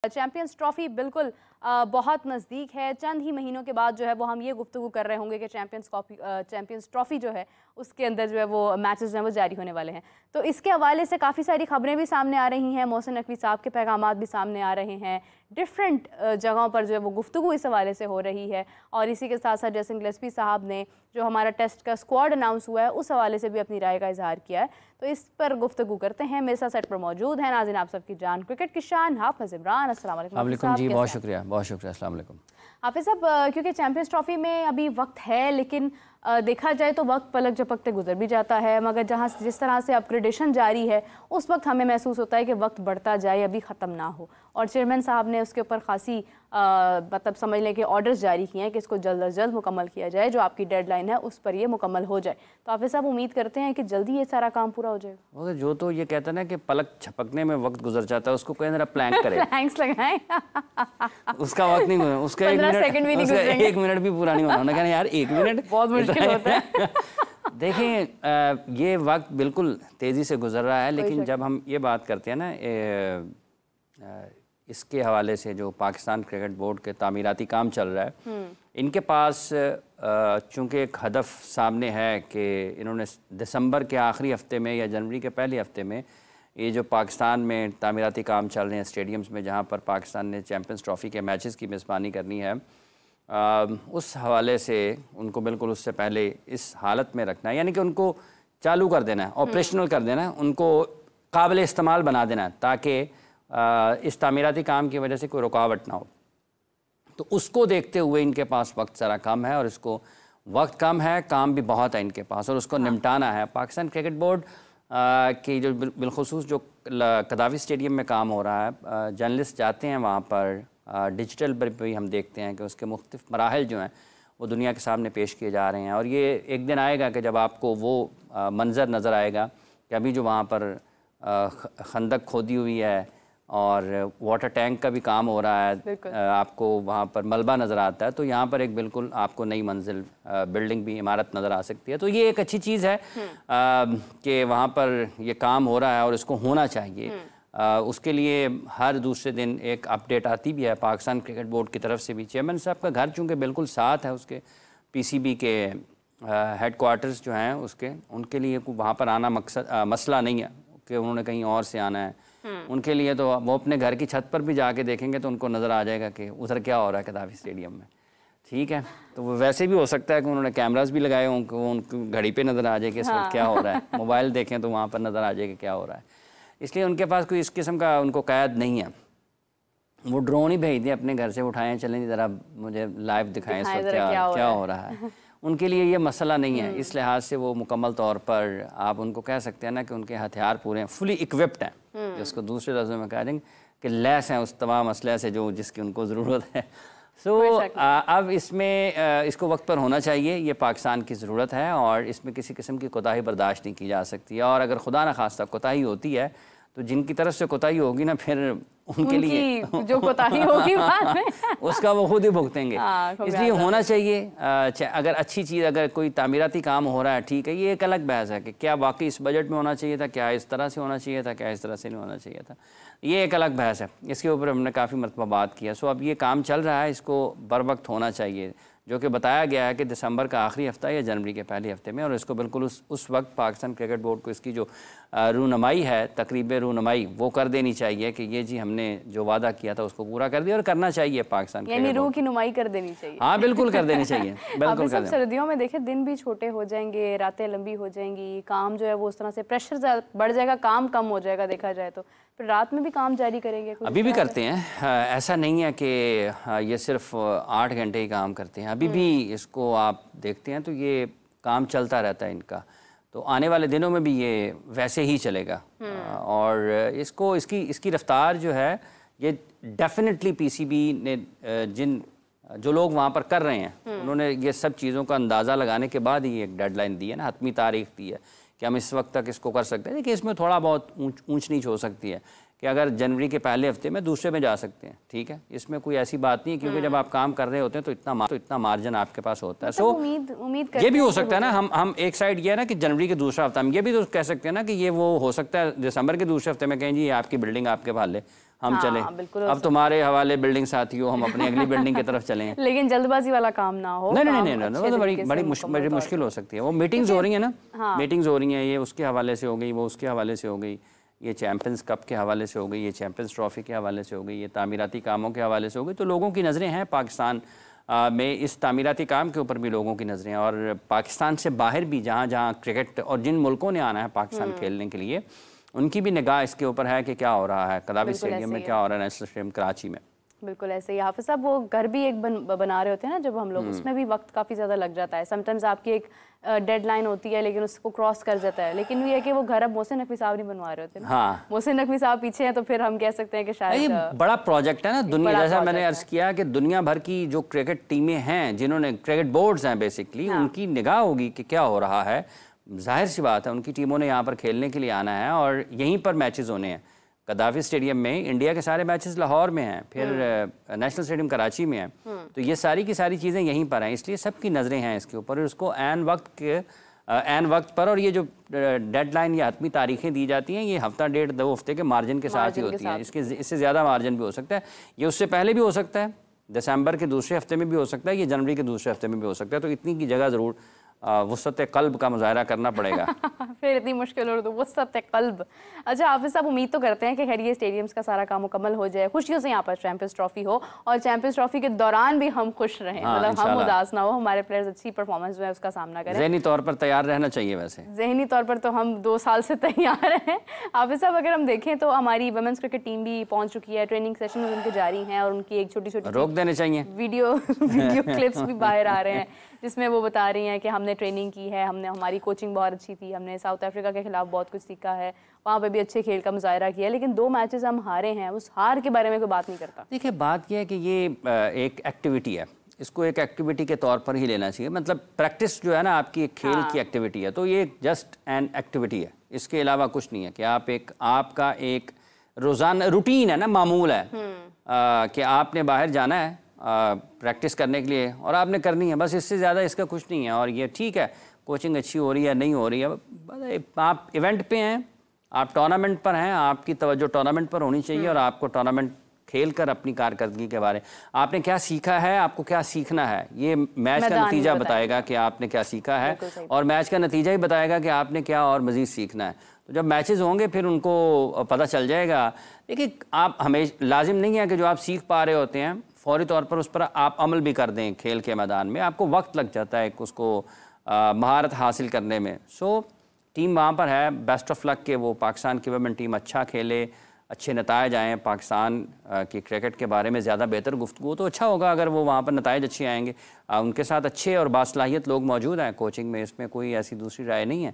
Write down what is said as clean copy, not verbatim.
Champions trophy बिल्कुल बहुत नज़दीक है। चंद ही महीनों के बाद जो है वो हम ये गुफ्तगू कर रहे होंगे कि चैंपियंस ट्रॉफी जो है उसके अंदर जो है वो मैचेस जो है वो जारी होने वाले हैं। तो इसके हवाले से काफ़ी सारी खबरें भी सामने आ रही हैं, मोहसिन नकवी साहब के पैगामात भी सामने आ रहे हैं, डिफरेंट जगहों पर जो है वो गुफ्तगू इस हवाले से हो रही है। और इसी के साथ साथ जैसे गिलेस्पी साहब ने जो हमारा टेस्ट का स्क्वाड अनाउंस हुआ है उस हवाले से भी अपनी राय का इजहार किया है। तो इस पर गुफ्तगू करते हैं। मेरे साथ सेट पर मौजूद है नाज़रीन आप सबकी जान क्रिकेट की शान हाफिज़ इमरान। अस्सलाम वालेकुम जी, बहुत शुक्रिया अस्सलाम वालेकुम हाफिज़ साहब। क्योंकि चैंपियंस ट्रॉफी में अभी वक्त है, लेकिन देखा जाए तो वक्त पलक झपकते गुजर भी जाता है, मगर जहाँ जिस तरह से अपग्रेडेशन जारी है उस वक्त हमें महसूस होता है कि वक्त बढ़ता जाए, अभी ख़त्म ना हो। और चेयरमैन साहब ने उसके ऊपर खासी मतलब समझ लें कि ऑर्डर्स जारी किए हैं कि इसको जल्द अज जल्द मुकम्मल किया जाए, जो आपकी डेडलाइन है उस पर ये मुकम्मल हो जाए। तो हाफिज़ साहब उम्मीद करते हैं कि जल्दी ये सारा काम पूरा हो जाएगा। जो तो ये कहते हैं ना कि पलक झपकने में वक्त गुजर जाता है, उसको कोई जरा प्लान करे प्लैंक्स लगाएं उसका वक्त नहीं, उसका 1 मिनट भी पूरा नहीं होना। उन्होंने कहा यार 1 मिनट बहुत मुश्किल होता है। देखें ये वक्त बिल्कुल तेज़ी से गुजर रहा है, लेकिन जब हम ये बात करते हैं ना इसके हवाले से जो पाकिस्तान क्रिकेट बोर्ड के तामीराती काम चल रहा है, इनके पास चूँकि एक हदफ सामने है कि इन्होंने दिसंबर के आखिरी हफ्ते में या जनवरी के पहले हफ्ते में ये जो पाकिस्तान में तामीराती काम चल रहे हैं स्टेडियम्स में, जहाँ पर पाकिस्तान ने चैंपियंस ट्रॉफी के मैचेस की मेज़बानी करनी है, उस हवाले से उनको बिल्कुल उससे पहले इस हालत में रखना है, यानी कि उनको चालू कर देना है, ऑपरेशनल कर देना है, उनको काबिल इस्तेमाल बना देना है, ताकि इस तामीराती काम की वजह से कोई रुकावट ना हो। तो उसको देखते हुए इनके पास वक्त ज़रा कम है, और इसको वक्त कम है, काम भी बहुत है इनके पास, और उसको निपटाना है। पाकिस्तान क्रिकेट बोर्ड की जो बिलखुसूस जो कदावी स्टेडियम में काम हो रहा है, जर्नलिस्ट जाते हैं वहाँ पर, डिजिटल पर भी हम देखते हैं कि उसके मुख्तलिफ मराहल जो हैं वो दुनिया के सामने पेश किए जा रहे हैं। और ये एक दिन आएगा कि जब आपको वो मंज़र नज़र आएगा कि अभी जो वहाँ पर खंदक खोदी हुई है और वाटर टैंक का भी काम हो रहा है, आपको वहाँ पर मलबा नज़र आता है, तो यहाँ पर एक बिल्कुल आपको नई मंजिल बिल्डिंग भी इमारत नज़र आ सकती है। तो ये एक अच्छी चीज़ है कि वहाँ पर ये काम हो रहा है और इसको होना चाहिए। उसके लिए हर दूसरे दिन एक अपडेट आती भी है पाकिस्तान क्रिकेट बोर्ड की तरफ से भी। चेयरमैन साहब का घर चूँकि बिल्कुल साथ है उसके पीसीबी के हेड क्वार्टर्स जो हैं उसके, उनके लिए वहाँ पर आना मसला नहीं है कि उन्होंने कहीं और से आना है। उनके लिए तो वो अपने घर की छत पर भी जाके देखेंगे तो उनको नज़र आ जाएगा कि उधर क्या हो रहा है कदावी स्टेडियम में। ठीक है, तो वो वैसे भी हो सकता है कि उन्होंने कैमरास भी लगाए हों, उनको घड़ी पे नज़र आ जाए कि इस वक्त क्या हो रहा है। मोबाइल देखें तो वहाँ पर नज़र आ जाए कि क्या हो रहा है। इसलिए उनके पास कोई इस किस्म का उनको कैद नहीं है। वो ड्रोन ही भेज दें अपने घर से, उठाएं, चलें ज़रा मुझे लाइव दिखाएं इस वक्त क्या हो रहा है। उनके लिए ये मसला नहीं है। इस लिहाज से वो मुकम्मल तौर पर आप उनको कह सकते हैं ना कि उनके हथियार पूरे हैं, फुली इक्विप्ड हैं, जिसको दूसरे लफ्ज़ों में कह देंगे कि लैस हैं उस तमाम असलह से जो जिसकी उनको ज़रूरत है। अब इसमें इसको वक्त पर होना चाहिए, ये पाकिस्तान की ज़रूरत है, और इसमें किसी किस्म की कोताही बर्दाश्त नहीं की जा सकती है। और अगर खुदा न खास्ता कोताही होती है तो जिनकी तरफ से कोताही होगी ना, फिर उनके लिए जो कोताही होगी बाद में उसका वो खुद ही भुगतेंगे। इसलिए होना चाहिए। अगर अच्छी चीज़, अगर कोई तामीराती काम हो रहा है, ठीक है, ये एक अलग बहस है कि क्या वाकई इस बजट में होना चाहिए था, क्या इस तरह से होना चाहिए था, क्या इस तरह से नहीं होना चाहिए था, ये एक अलग बहस है। इसके ऊपर हमने काफ़ी मरतबा बात किया। सो अब ये काम चल रहा है, इसको बर वक्त होना चाहिए, जो कि बताया गया है कि दिसंबर का आखिरी हफ्ता या जनवरी के पहले हफ्ते में। और इसको बिल्कुल उस वक्त पाकिस्तान क्रिकेट बोर्ड को इसकी जो रूनमाई है, तकरीब रूनमाई, वो कर देनी चाहिए कि ये जी हमने जो वादा किया था उसको पूरा कर दिया, और करना चाहिए पाकिस्तान, यानी रूह की नुमाई कर देनी चाहिए। हाँ बिल्कुल कर देनी चाहिए, बिल्कुल कर देनी। सर्दियों में देखें दिन भी छोटे हो जाएंगे, रातें लंबी हो जाएंगी, काम जो है वो उस तरह से प्रेशर बढ़ जाएगा, काम कम हो जाएगा। देखा जाए तो फिर रात में भी काम जारी करेंगे? अभी भी करते हैं, ऐसा नहीं है कि ये सिर्फ 8 घंटे ही काम करते हैं। अभी भी इसको आप देखते हैं तो ये काम चलता रहता है इनका। तो आने वाले दिनों में भी ये वैसे ही चलेगा। और इसकी रफ्तार जो है ये डेफिनेटली पीसीबी ने जो लोग वहाँ पर कर रहे हैं, उन्होंने ये सब चीज़ों का अंदाज़ा लगाने के बाद ही एक डेडलाइन दी है ना, हतमी तारीख दी है कि हम इस वक्त तक इसको कर सकते हैं। देखिए इसमें थोड़ा बहुत ऊंच नीच हो सकती है, कि अगर जनवरी के पहले हफ्ते में दूसरे में जा सकते हैं, ठीक है, इसमें कोई ऐसी बात नहीं है, क्योंकि जब आप काम कर रहे होते हैं तो इतना मार्जिन आपके पास होता है। सो उम्मीद ये भी हो सकता है ना, हम एक साइड ये है ना कि जनवरी के दूसरा हफ्ता, हम ये भी तो कह सकते हैं ना कि ये वो हो सकता है दिसंबर के दूसरे हफ्ते में कहें जी आपकी बिल्डिंग आपके हवाले, हम चले, अब तुम्हारे हवाले बिल्डिंग साथी हो, हम अपनी अगली बिल्डिंग की तरफ चलें। लेकिन जल्दबाजी वाला काम ना हो। नहीं, वो तो बड़ी मुश्किल हो सकती है। वो मीटिंग्स हो रही है ना, मीटिंग्स हो रही हैं, ये उसके हवाले से हो गई, वो उसके हवाले से हो गई, ये चैम्पियंस कप के हवाले से हो गई, ये चैम्पियंस ट्रॉफी के हवाले से हो गई, ये तामीराती कामों के हवाले से हो गई। तो लोगों की नज़रें हैं पाकिस्तान में इस तामीराती काम के ऊपर भी लोगों की नज़रें हैं, और पाकिस्तान से बाहर भी जहाँ जहाँ क्रिकेट और जिन मुल्कों ने आना है पाकिस्तान खेलने के लिए, उनकी भी निगाह इसके ऊपर है कि क्या हो रहा है कदाफी स्टेडियम में, क्या हो रहा है नेशनल स्टेडियम कराची में। बिल्कुल ऐसे ही हाफिज साहब, वो घर भी एक बना रहे होते हैं ना जब हम लोग, उसमें भी वक्त काफ़ी ज़्यादा लग जाता है। समटाइम्स आपकी एक डेडलाइन होती है लेकिन उसको क्रॉस कर जाता है, लेकिन ये है कि वो घर अब मोहसिन नकवी साहब नहीं बनवा रहे होते ना। हाँ, मोहसिन नकवी साहब पीछे हैं तो फिर हम कह सकते हैं कि शायद ये बड़ा प्रोजेक्ट है ना दुनिया, जैसा मैंने अर्ज किया कि दुनिया भर की जो क्रिकेट टीमें हैं, जिन्होंने क्रिकेट बोर्ड्स हैं बेसिकली, उनकी निगाह होगी कि क्या हो रहा है। जाहिर सी बात है उनकी टीमों ने यहाँ पर खेलने के लिए आना है और यहीं पर मैचेस होने हैं। कदाफी स्टेडियम में इंडिया के सारे मैचेस लाहौर में हैं, फिर नेशनल स्टेडियम कराची में है, तो ये सारी की सारी चीज़ें यहीं पर हैं, इसलिए सबकी नज़रें हैं इसके ऊपर, और उसको ऐन वक्त पर, और ये जो डेडलाइन या हतमी तारीखें दी जाती हैं, ये हफ्ता डेढ़ 2 हफ्ते के मार्जिन के साथ ही होती हैं। इससे ज़्यादा मार्जिन भी हो सकता है, ये उससे पहले भी हो सकता है, दिसंबर के दूसरे हफ्ते में भी हो सकता है, ये जनवरी के दूसरे हफ्ते में भी हो सकता है। तो इतनी की जगह ज़रूर वुसअत क़ल्ब का मुज़ाहरा करना पड़ेगा। फिर इतनी मुश्किल उर्दू, वुसअत क़ल्ब। अच्छा हाफिज़ साहब, उम्मीद तो करते हैं कि खैर ये स्टेडियम्स का सारा काम मुकम्मल हो जाए, खुशियों से यहाँ पर चैंपियंस ट्रॉफी हो, और चैंपियंस ट्रॉफी के दौरान भी हम खुश रहें, मतलब हम उदास ना हो, हमारे प्लेयर्स अच्छी परफॉर्मेंस जो है उसका सामना करें। ज़हनी तौर पर तैयार रहना चाहिए। वैसे ज़हनी तौर पर तो हम 2 साल से तैयार हैं। हाफिज़ साहब, अगर हम देखें तो हमारी वुमेन्स क्रिकेट टीम भी पहुँच चुकी है, ट्रेनिंग सेशन उनके जारी हैं, और उनकी एक छोटी रोक देने चाहिए वीडियो क्लिप्स भी बाहर आ रहे हैं, जिसमें वो बता रही हैं कि हमने ट्रेनिंग की है, हमने हमारी कोचिंग बहुत अच्छी थी, हमने साउथ अफ्रीका के खिलाफ बहुत कुछ सीखा है, वहाँ पे भी अच्छे खेल का मुजाहरा किया, लेकिन 2 मैचेस हम हारे हैं, उस हार के बारे में कोई बात नहीं करता। देखिए, बात यह है कि ये एक एक्टिविटी है, इसको एक एक्टिविटी के तौर पर ही लेना चाहिए। मतलब प्रैक्टिस जो है ना आपकी एक खेल की एक्टिविटी है, तो ये जस्ट एन एक्टिविटी है, इसके अलावा कुछ नहीं है कि आपका एक रोज़ाना रूटीन है ना, मामूल है कि आपने बाहर जाना है प्रैक्टिस करने के लिए और आपने करनी है, बस इससे ज़्यादा इसका कुछ नहीं है। और ये ठीक है, कोचिंग अच्छी हो रही है नहीं हो रही है, आप इवेंट पे हैं, आप टूर्नामेंट पर हैं, आपकी तवज्जो टूर्नामेंट पर होनी चाहिए, और आपको टूर्नामेंट खेल कर अपनी कारकर्दगी के बारे आपने क्या सीखा है, आपको क्या सीखना है, ये मैच का नतीजा बताएगा कि आपने क्या सीखा है, और मैच का नतीजा ही बताएगा कि आपने क्या और मज़ीद सीखना है। तो जब मैचेस होंगे फिर उनको पता चल जाएगा। देखिए, आप हमेशा लाजिम नहीं है कि जो आप सीख पा रहे होते हैं फौरी तौर पर उस पर आप अमल भी कर दें। खेल के मैदान में आपको वक्त लग जाता है उसको महारत हासिल करने में। सो टीम वहाँ पर है, बेस्ट ऑफ लक के वो पाकिस्तान की वुमेन टीम अच्छा खेले, अच्छे नतायज आएँ, पाकिस्तान की क्रिकेट के बारे में ज़्यादा बेहतर गुफ्तगू तो अच्छा होगा अगर वो वहाँ पर नतायज अच्छे आएंगे। उनके साथ अच्छे और बासलाहियत लोग मौजूद हैं कोचिंग में, इसमें कोई ऐसी दूसरी राय नहीं है।